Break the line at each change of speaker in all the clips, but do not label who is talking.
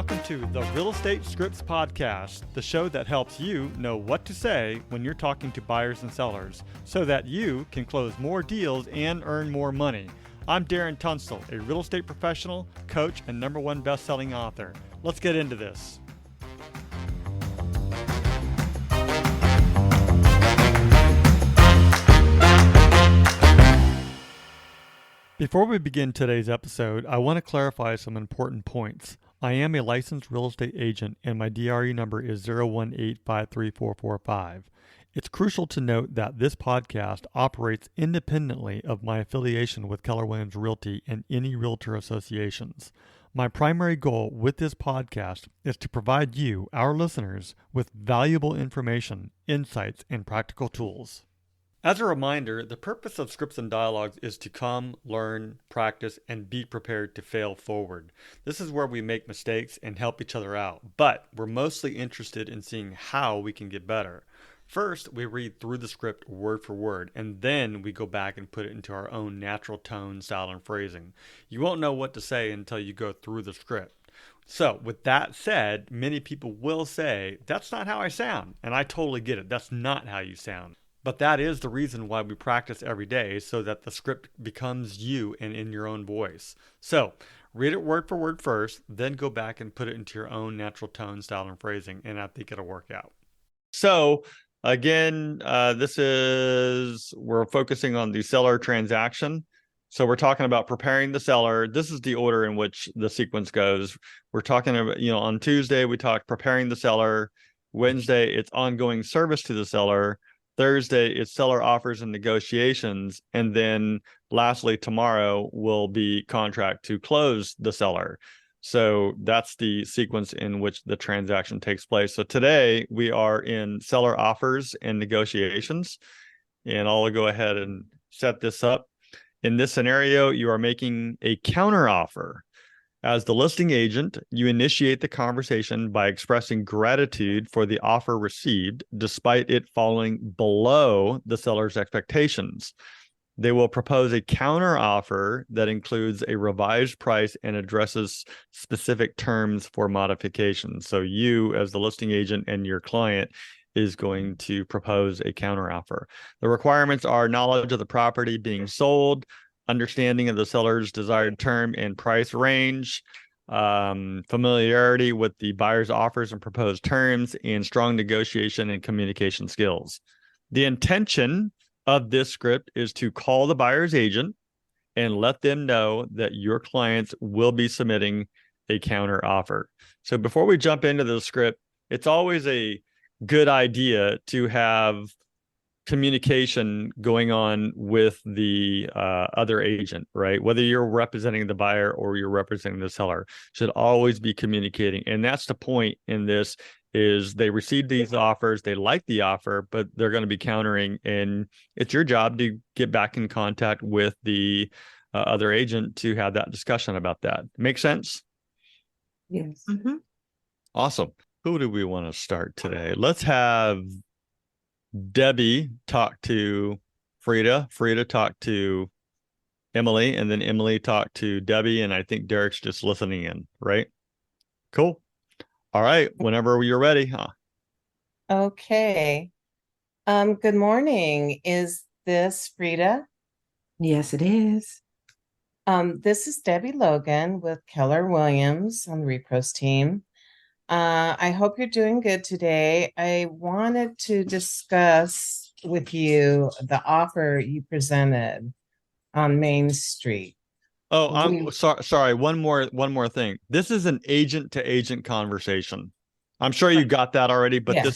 Welcome to the Real Estate Scripts Podcast, the show that helps you know what to say when you're talking to buyers and sellers so that you can close more deals and earn more money. I'm Darren Tunstall, a real estate professional, coach, and #1 best-selling author. Let's get into this. Before we begin today's episode, I want to clarify some important points. I am a licensed real estate agent and my DRE number is 018534445. It's crucial to note that this podcast operates independently of my affiliation with Keller Williams Realty and any realtor associations. My primary goal with this podcast is to provide you, our listeners, with valuable information, insights, and practical tools. As a reminder, the purpose of Scripts and Dialogues is to come, learn, practice, and be prepared to fail forward. This is where we make mistakes and help each other out, but we're mostly interested in seeing how we can get better. First, we read through the script word for word, and then we go back and put it into our own natural tone, style, and phrasing. You won't know what to say until you go through the script. So, with that said, many people will say, that's not how I sound, and I totally get it. That's not how you sound. But that is the reason why we practice every day, so that the script becomes you and in your own voice. So, read it word for word first, then go back and put it into your own natural tone, style, and phrasing, and I think it'll work out. So, again, we're focusing on the seller transaction. So we're talking about preparing the seller. This is the order in which the sequence goes. We're talking about, on Tuesday, we talked preparing the seller. Wednesday, it's ongoing service to the seller. Thursday, it's seller offers and negotiations. And then lastly, tomorrow will be contract to close the seller. So that's the sequence in which the transaction takes place. So today we are in seller offers and negotiations. And I'll go ahead and set this up. In this scenario, you are making a counteroffer. As the listing agent, you initiate the conversation by expressing gratitude for the offer received, despite it falling below the seller's expectations. They will propose a counteroffer that includes a revised price and addresses specific terms for modification. So you, as the listing agent, and your client is going to propose a counteroffer. The requirements are knowledge of the property being sold, understanding of the seller's desired term and price range, familiarity with the buyer's offers and proposed terms, and strong negotiation and communication skills. The intention of this script is to call the buyer's agent and let them know that your clients will be submitting a counter offer. So before we jump into the script, it's always a good idea to have communication going on with the other agent, right? Whether you're representing the buyer or you're representing the seller, should always be communicating. And that's the point in this, is they received these offers, they like the offer, but they're going to be countering, and it's your job to get back in contact with the other agent to have that discussion about that. Make sense?
Yes.
Mm-hmm.
Awesome. Who do we want to start today? Let's have Debbie talk to Frida talk to Emily, and then Emily talk to Debbie, and I think Derek's just listening in, right? Cool. All right, whenever you're ready, huh?
Okay. Good morning. Is this Frida?
Yes, it is.
This is Debbie Logan with Keller Williams on the Repros team. I hope you're doing good today. I wanted to discuss with you the offer you presented on Main Street.
Oh, I'm sorry. One more thing. This is an agent to agent conversation. I'm sure you got that already, but
Yeah.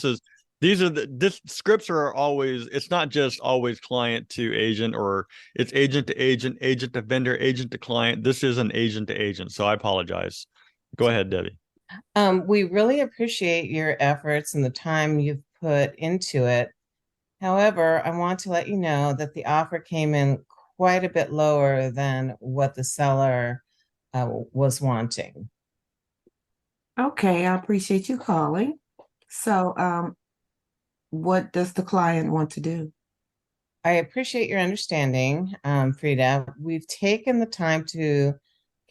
this scripts are always, it's not just always client to agent, or it's agent to agent, agent to vendor, agent to client. This is an agent to agent. So I apologize. Go ahead, Debbie.
We really appreciate your efforts and the time you've put into it. However, I want to let you know that the offer came in quite a bit lower than what the seller was wanting.
Okay, I appreciate you calling. So, what does the client want to do?
I appreciate your understanding, Frida. We've taken the time to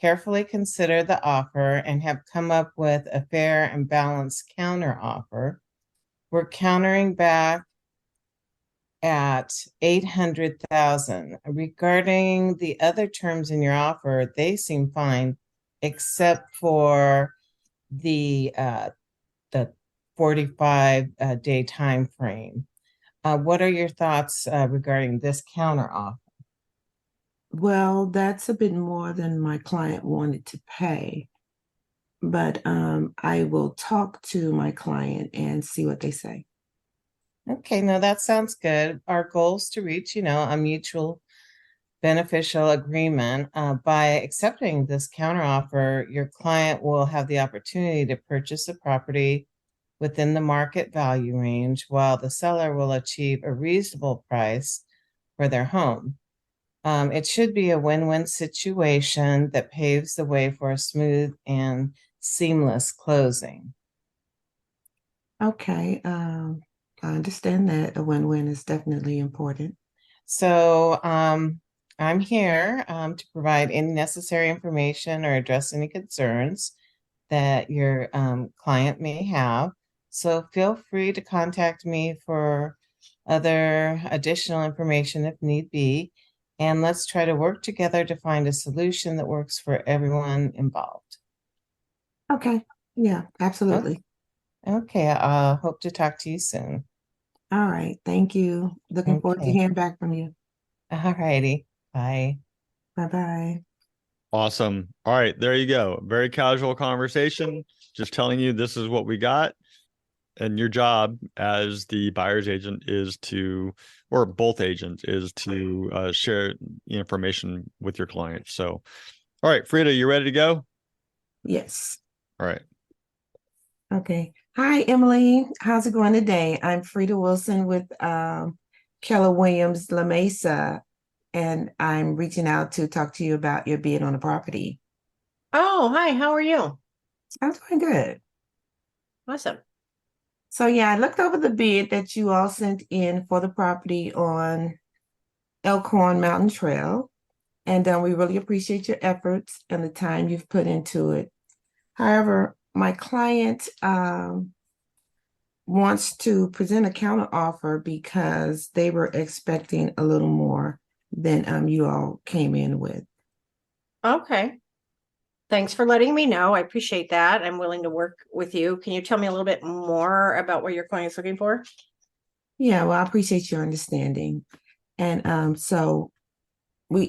carefully considered the offer and have come up with a fair and balanced counteroffer. We're countering back at 800,000. Regarding the other terms in your offer, they seem fine, except for the 45 day time frame. What are your thoughts regarding this counteroffer?
Well, that's a bit more than my client wanted to pay, but I will talk to my client and see what they say.
Okay, no, that sounds good. Our goal is to reach, a mutual beneficial agreement. By accepting this counteroffer, your client will have the opportunity to purchase a property within the market value range, while the seller will achieve a reasonable price for their home. It should be a win-win situation that paves the way for a smooth and seamless closing.
Okay, I understand that a win-win is definitely important.
So I'm here to provide any necessary information or address any concerns that your client may have. So feel free to contact me for other additional information if need be. And let's try to work together to find a solution that works for everyone involved.
Okay, yeah, absolutely.
Okay, I hope to talk to you soon.
All right, thank you. Looking forward to
Okay,
hearing back from you.
all righty, bye.
Bye-bye.
Awesome. All right, there you go. Very casual conversation. Just telling you this is what we got. And your job as the buyer's agent is to, or both agents, is to share information with your client. So, all right, Frida, you ready to go?
Yes.
All right.
Okay. Hi, Emily. How's it going today? I'm Frida Wilson with Keller Williams La Mesa, and I'm reaching out to talk to you about your bid on the property.
Oh, hi, how are you?
I'm doing good.
Awesome.
So yeah, I looked over the bid that you all sent in for the property on Elkhorn Mountain Trail, and we really appreciate your efforts and the time you've put into it. However, my client wants to present a counter offer because they were expecting a little more than you all came in with.
Okay. Thanks for letting me know. I appreciate that. I'm willing to work with you. Can you tell me a little bit more about what your client's looking for?
Yeah, well, I appreciate your understanding. And so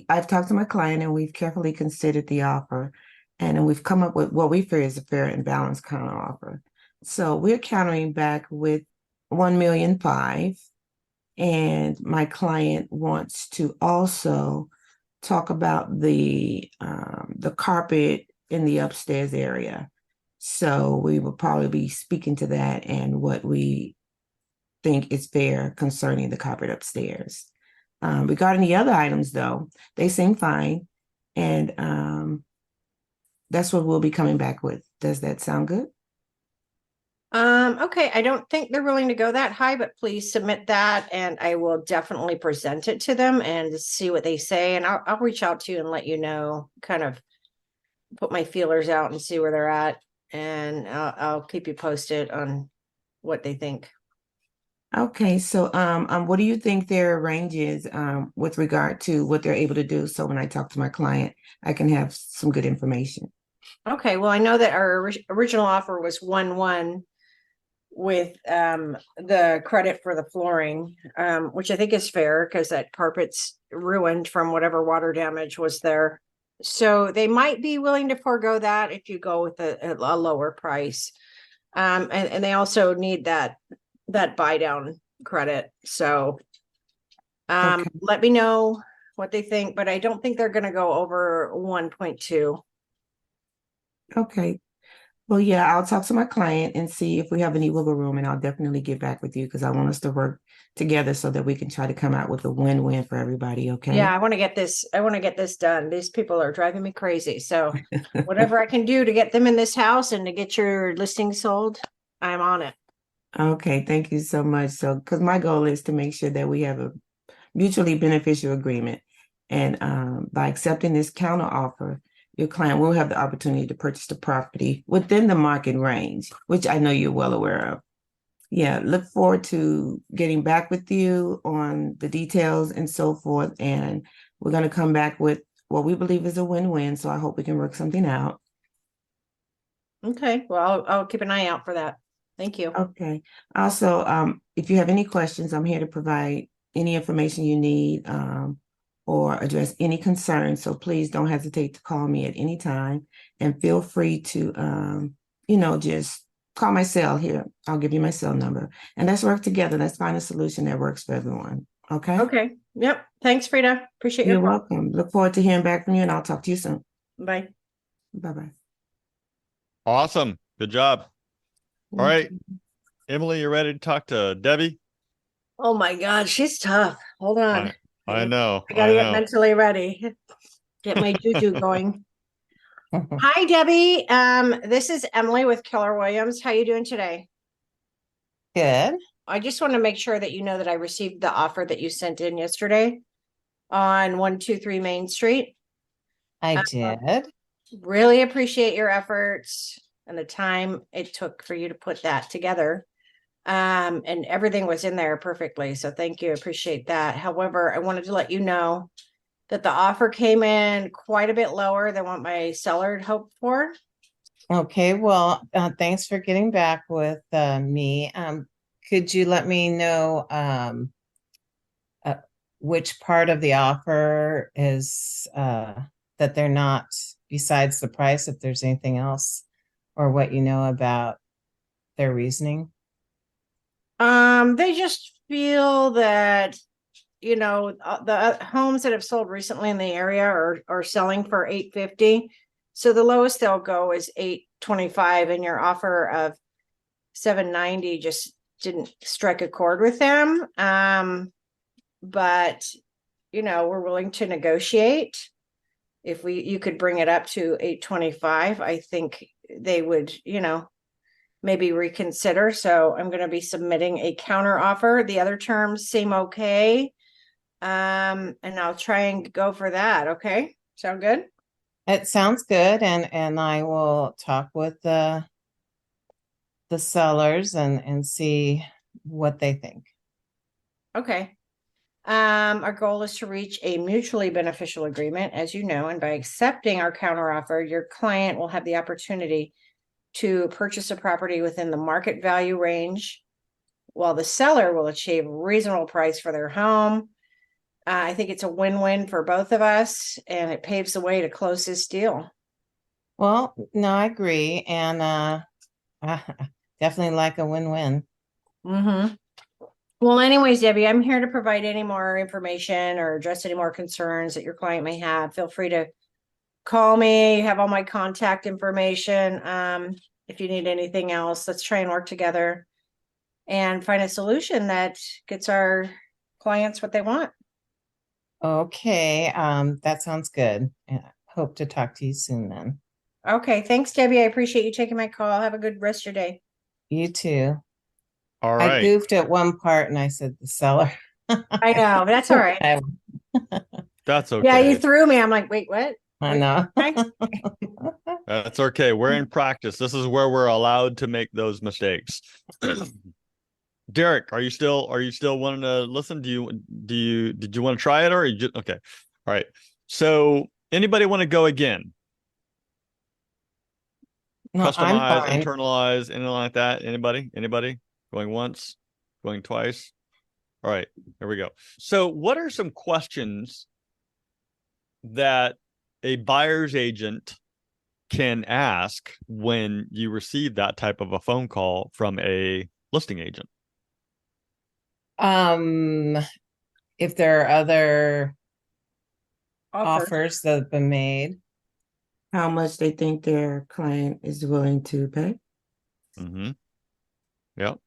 I've talked to my client and we've carefully considered the offer, and we've come up with what we feel is a fair and balanced counter offer. So we're countering back with 1,500,000, and my client wants to also talk about the carpet in the upstairs area. So we will probably be speaking to that and what we think is fair concerning the carpet upstairs. Regarding the other items, though, they seem fine, and that's what we'll be coming back with. Does that sound good?
Okay. I don't think they're willing to go that high, but please submit that and I will definitely present it to them and see what they say. And I'll reach out to you and let you know, kind of put my feelers out and see where they're at. And I'll keep you posted on what they think.
Okay, so what do you think their range is with regard to what they're able to do? So when I talk to my client, I can have some good information.
Okay. Well, I know that our original offer was 1-1 with the credit for the flooring, which I think is fair because that carpet's ruined from whatever water damage was there. So they might be willing to forego that if you go with a lower price. And they also need that buy down credit. So
Okay.
let me know what they think, but I don't think they're going to go over 1.2.
Okay. Well, yeah, I'll talk to my client and see if we have any wiggle room, and I'll definitely get back with you because I want us to work together so that we can try to come out with a win-win for everybody. Okay.
Yeah, I want to get this done. These people are driving me crazy. So whatever I can do to get them in this house and to get your listing sold, I'm on it.
Okay. Thank you so much. So, because my goal is to make sure that we have a mutually beneficial agreement. And by accepting this counter offer, your client will have the opportunity to purchase the property within the market range, which I know you're well aware of. Yeah, look forward to getting back with you on the details and so forth. And we're going to come back with what we believe is a win-win. So I hope we can work something out.
Okay, well, I'll keep an eye out for that. Thank you.
Okay. Also, if you have any questions, I'm here to provide any information you need, or address any concerns. So please don't hesitate to call me at any time, and feel free to, just call my cell here. I'll give you my cell number, and let's work together. Let's find a solution that works for everyone. Okay.
Okay. Yep. Thanks, Frida. Appreciate your
You're
call.
welcome. Look forward to hearing back from you, and I'll talk to you soon.
Bye.
Bye-bye.
Awesome. Good job. All right. Emily, you ready to talk to Debbie?
Oh my God, she's tough. Hold on.
I know.
I gotta
I
get
know.
mentally ready. Get my juju going. Hi, Debbie. This is Emily with Keller Williams. How you doing today?
Good.
I just want to make sure that you know that I received the offer that you sent in yesterday on 123 Main Street.
I did.
Really appreciate your efforts and the time it took for you to put that together. And everything was in there perfectly. So thank you. Appreciate that. However, I wanted to let you know that the offer came in quite a bit lower than what my seller had hoped for.
Okay, well, thanks for getting back with me. Could you let me know which part of the offer is that they're not, besides the price, if there's anything else, or what you know about their reasoning?
They just feel that, the homes that have sold recently in the area are selling for $850. So the lowest they'll go is $825, and your offer of $790 just didn't strike a chord with them. But we're willing to negotiate. If you could bring it up to $825, I think they would, maybe reconsider. So I'm going to be submitting a counter offer. The other terms seem okay. And I'll try and go for that. Okay. Sound good?
It sounds good, and I will talk with the sellers and see what they think.
Okay. Our goal is to reach a mutually beneficial agreement, as you know, and by accepting our counteroffer, your client will have the opportunity to purchase a property within the market value range, while the seller will achieve a reasonable price for their home. I think it's a win-win for both of us, and it paves the way to close this deal.
Well, no, I agree, and I definitely like a win-win.
Mm-hmm. Well, anyways, Debbie, I'm here to provide any more information or address any more concerns that your client may have. Feel free to call me. You have all my contact information. If you need anything else, let's try and work together and find a solution that gets our clients what they want.
Okay, that sounds good. Hope to talk to you soon then.
Okay, thanks, Debbie. I appreciate you taking my call. Have a good rest of your day.
You too.
All
I
right.
goofed at one part and I said the seller.
I know, but that's all right.
That's okay.
Yeah, you threw me. I'm like, wait, what?
I know.
That's okay. We're in practice. This is where we're allowed to make those mistakes. Derek, are you still wanting to listen? Did you want to try it, or you just, okay? All right. So anybody want to go again?
No, I'm
Customize,
fine.
internalize, anything like that? Anybody going once, going twice? All right, here we go. So what are some questions that a buyer's agent can ask when you receive that type of a phone call from a listing agent?
If there are other
Offer.
offers that have been made.
How much they think their client is willing to pay?
Mm-hmm. Yep.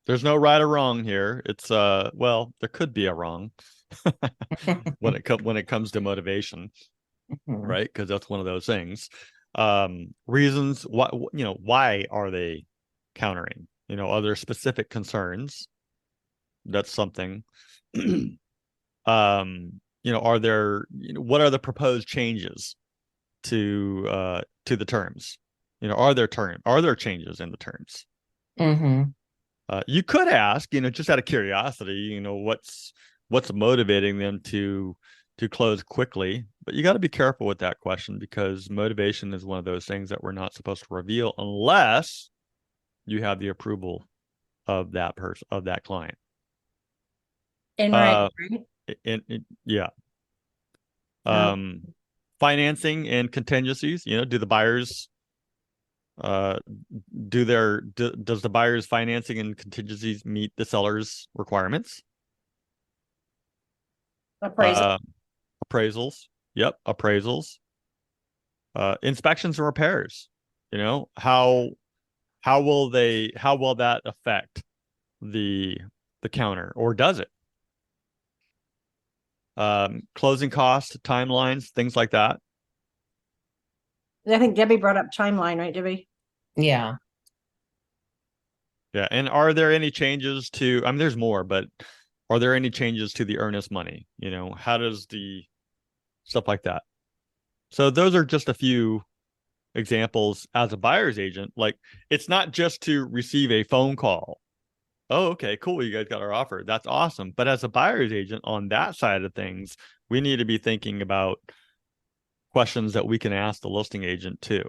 There's no right or wrong here. It's well, there could be a wrong when it comes to motivation, right? Because that's one of those things. Reasons why are they countering? Are there specific concerns? That's something. Are there, what are the proposed changes? to the terms? Are there changes in the terms?
Mm-hmm.
You could ask, just out of curiosity, what's motivating them to close quickly, but you got to be careful with that question because motivation is one of those things that we're not supposed to reveal unless you have the approval of that client.
In writing, right?
Yeah.
Oh.
Financing and contingencies, do the buyers does the buyer's financing and contingencies meet the seller's requirements?
Appraisal.
Appraisals. Yep, appraisals. Inspections and repairs. How will that affect the counter, or does it? Closing costs, timelines, things like that.
I think Debbie brought up timeline, right, Debbie?
Yeah.
Yeah. And are there any changes to, I mean, there's more, but are there any changes to the earnest money? How does the stuff like that? So those are just a few examples as a buyer's agent. Like, it's not just to receive a phone call. Oh, okay, cool. You guys got our offer. That's awesome. But as a buyer's agent on that side of things, we need to be thinking about questions that we can ask the listing agent too.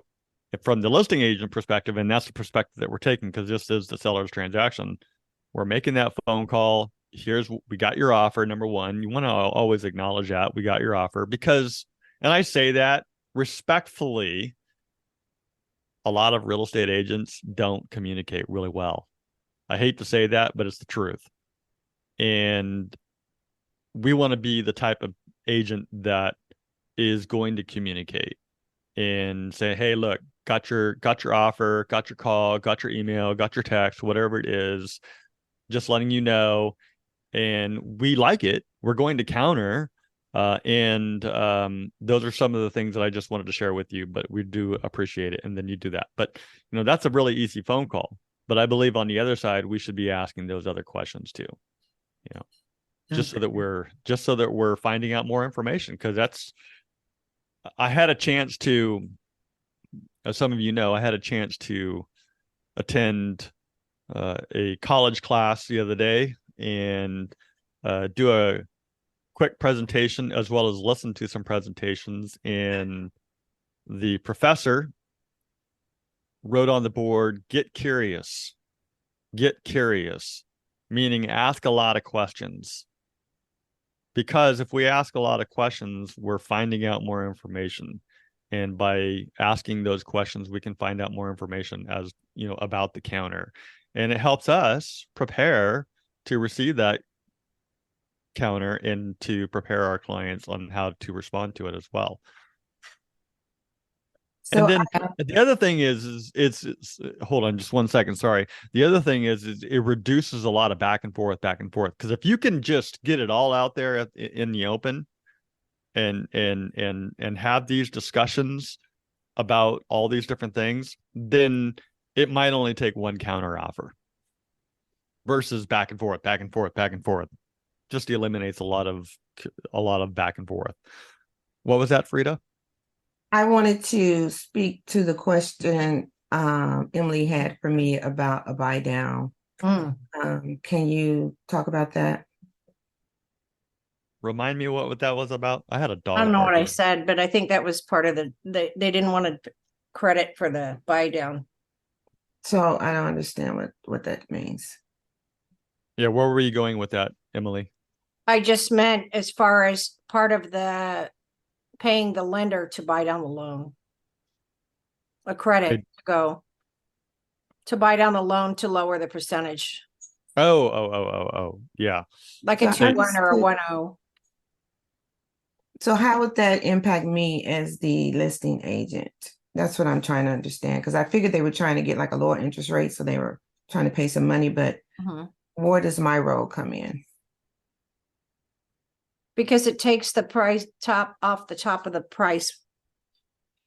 From the listing agent perspective, and that's the perspective that we're taking, because this is the seller's transaction. We're making that phone call. We got your offer. Number one, you want to always acknowledge that we got your offer, because, and I say that respectfully, a lot of real estate agents don't communicate really well. I hate to say that, but it's the truth. And we want to be the type of agent that is going to communicate and say, hey, look, got your offer, got your call, got your email, got your text, whatever it is, just letting you know. And we like it. We're going to counter. And those are some of the things that I just wanted to share with you, but we do appreciate it. And then you do that. But, that's a really easy phone call. But I believe on the other side, we should be asking those other questions too, just so that we're finding out more information. Because I had a chance to, as some of you know, I had a chance to attend a college class the other day and do a quick presentation, as well as listen to some presentations. And the professor wrote on the board, get curious, meaning ask a lot of questions. Because if we ask a lot of questions, we're finding out more information. And by asking those questions, we can find out more information about the counter. And it helps us prepare to receive that counter and to prepare our clients on how to respond to it as well.
So
and then the other thing is it's hold on just one second. Sorry. The other thing is it reduces a lot of back and forth. Because if you can just get it all out there in the open and have these discussions about all these different things, then it might only take one counter offer versus back and forth. Just eliminates a lot of back and forth. What was that, Frida?
I wanted to speak to the question Emily had for me about a buy down. Can you talk about that?
Remind me what that was about. I had a dog.
I don't know what I said, but I think that was part of they didn't want to credit for the buy down.
So I don't understand what that means.
Yeah, where were you going with that, Emily?
I just meant as far as part of the paying the lender to buy down the loan. A credit to buy down the loan to lower the percentage.
Oh, yeah.
Like a 2-1 or a 1-0.
So how would that impact me as the listing agent? That's what I'm trying to understand, because I figured they were trying to get like a lower interest rate, so they were trying to pay some money, but where does my role come in?
Because it takes the price off the top of the price.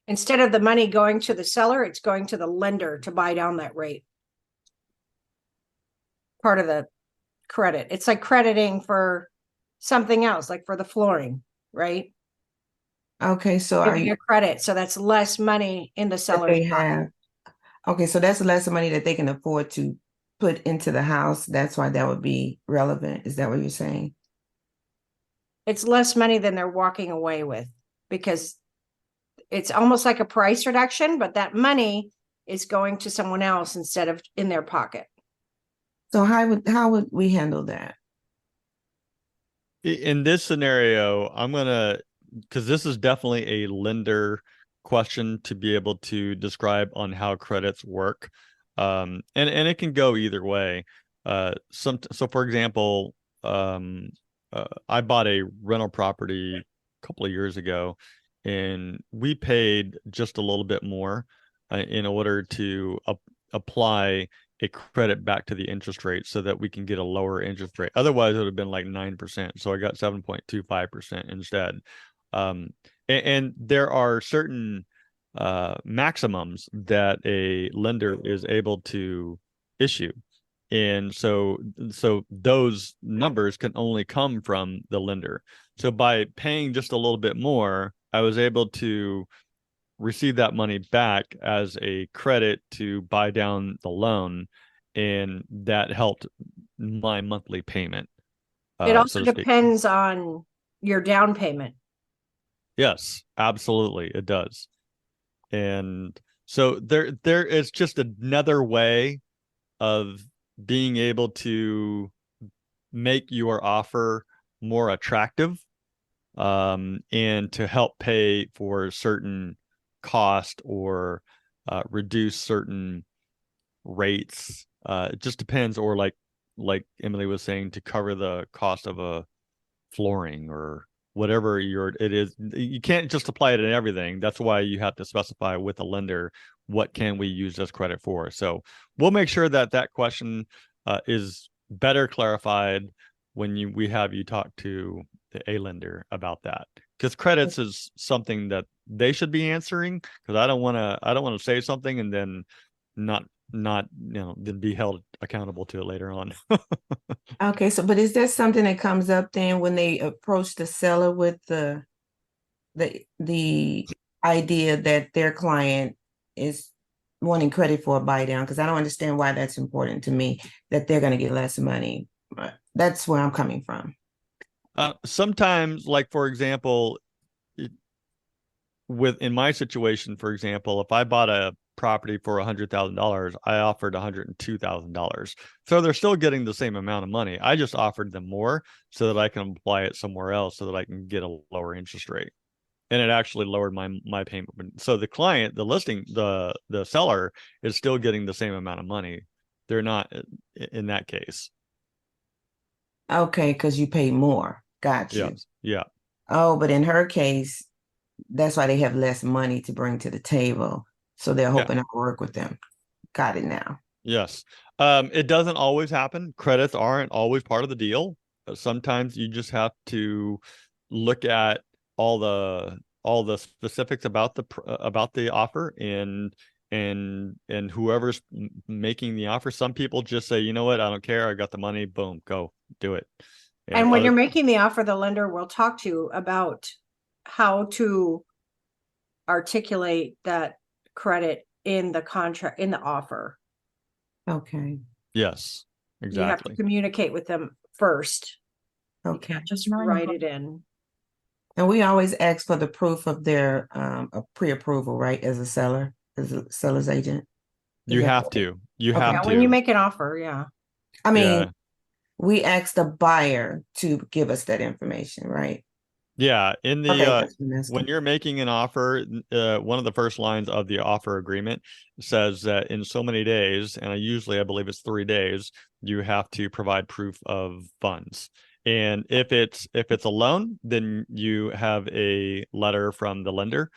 Instead of the money going to the seller, it's going to the lender to buy down that rate. Part of the credit. It's like crediting for something else, like for the flooring, right?
Okay, so are
giving
you,
a credit. So that's less money in the
that
seller's
they
pocket.
have, okay, so that's less money that they can afford to put into the house. That's why that would be relevant. Is that what you're saying?
It's less money than they're walking away with because it's almost like a price reduction, but that money is going to someone else instead of in their pocket.
So how would we handle that?
In this scenario, I'm gonna, because this is definitely a lender question to be able to describe on how credits work. And it can go either way. So for example, I bought a rental property a couple of years ago, and we paid just a little bit more in order to apply a credit back to the interest rate so that we can get a lower interest rate. Otherwise, it would have been like 9%. So I got 7.25% instead. And there are certain maximums that a lender is able to issue. And so those numbers can only come from the lender. So by paying just a little bit more, I was able to receive that money back as a credit to buy down the loan, and that helped my monthly payment,
It
so
also
to speak.
depends on your down payment.
Yes, absolutely, it does. And so there is just another way of being able to make your offer more attractive, and to help pay for certain cost or reduce certain rates. It just depends, or like Emily was saying, to cover the cost of a flooring or whatever it is. You can't just apply it in everything. That's why you have to specify with a lender what can we use this credit for. So we'll make sure that that question is better clarified when we have you talk to a lender about that, because credits is something that they should be answering, because I don't want to say something and then not then be held accountable to it later on.
Okay, so but is that something that comes up then when they approach the seller with the idea that their client is wanting credit for a buy down? Because I don't understand why that's important to me, that they're going to get less money. That's where I'm coming from.
Sometimes, like for example, in my situation, for example, if I bought a property for $100,000, I offered $102,000. So they're still getting the same amount of money. I just offered them more so that I can apply it somewhere else so that I can get a lower interest rate. And it actually lowered my payment. So the client, the seller is still getting the same amount of money. They're not in that case.
Okay, because you pay more. Got you.
Yes. Yeah.
Oh, but in her case, that's why they have less money to bring to the table. So they're
Yeah.
hoping to work with them. Got it now.
Yes. It doesn't always happen. Credits aren't always part of the deal. Sometimes you just have to look at all the specifics about the offer, and whoever's making the offer. Some people just say, you know what, I don't care. I got the money. Boom, go do it.
And when
other
you're making the offer, the lender will talk to you about how to articulate that credit in the contract, in the offer.
Okay.
Yes,
You have to
exactly.
communicate with them first. You
Okay.
can't just write it in.
And we always ask for the proof of their pre-approval, right? As a seller, as a seller's agent. Is
You
that
have
right?
to. You
Okay.
have
Yeah, when you
to.
make an offer, yeah.
I
Yeah.
mean, we ask the buyer to give us that information, right?
Yeah, in the
Okay, that's what I'm
when
asking.
you're making an offer, one of the first lines of the offer agreement says that in so many days, and I believe it's 3 days, you have to provide proof of funds. And if it's a loan, then you have a letter from the lender,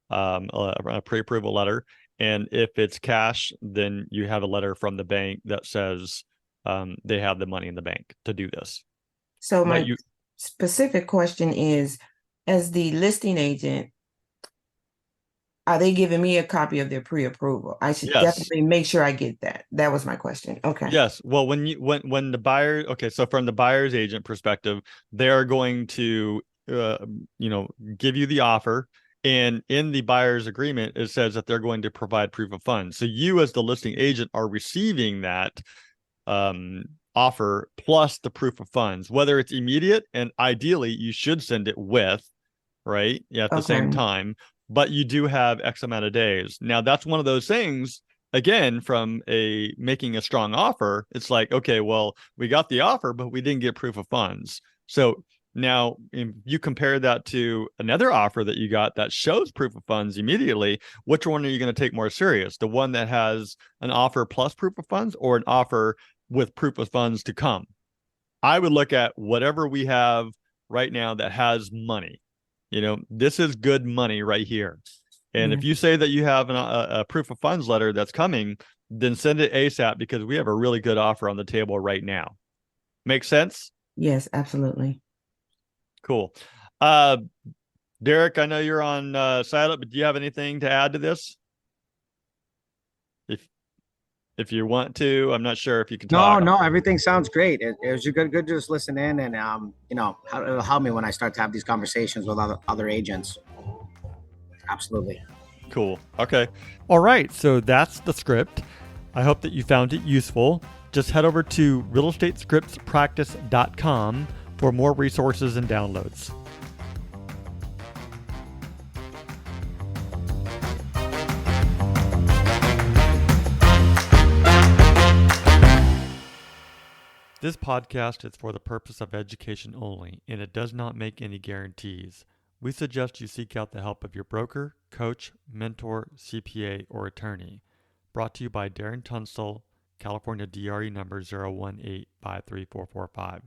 a pre-approval letter. And if it's cash, then you have a letter from the bank that says they have the money in the bank to do this.
So
But
my specific question is, as the listing agent, are they giving me a copy of their pre-approval? I should
yes.
definitely make sure I get that. That was my question. Okay.
Yes. Well, when the buyer, okay, so from the buyer's agent perspective, they are going to give you the offer. And in the buyer's agreement, it says that they're going to provide proof of funds. So you, as the listing agent, are receiving that offer plus the proof of funds, whether it's immediate, and ideally you should send it with, right? Yeah, at the same
Okay.
time, but you do have X amount of days. Now that's one of those things, again, from making a strong offer. It's like, okay, well, we got the offer, but we didn't get proof of funds. So now, if you compare that to another offer that you got that shows proof of funds immediately, which one are you going to take more serious? The one that has an offer plus proof of funds, or an offer with proof of funds to come? I would look at whatever we have right now that has money. This is good money right here. And
Yeah.
if you say that you have a proof of funds letter that's coming, then send it ASAP, because we have a really good offer on the table right now. Make sense?
Yes, absolutely.
Cool. Derek, I know you're on silent, but do you have anything to add to this? If you want to, I'm not sure if you can talk.
No, everything sounds great. It was good to just listen in, and it'll help me when I start to have these conversations with other agents. Absolutely.
Cool. Okay. All right. So that's the script. I hope that you found it useful. Just head over to realestatescriptspractice.com for more resources and downloads. This podcast is for the purpose of education only, and it does not make any guarantees. We suggest you seek out the help of your broker, coach, mentor, CPA, or attorney. Brought to you by Darren Tunstall, California DRE number 018534445.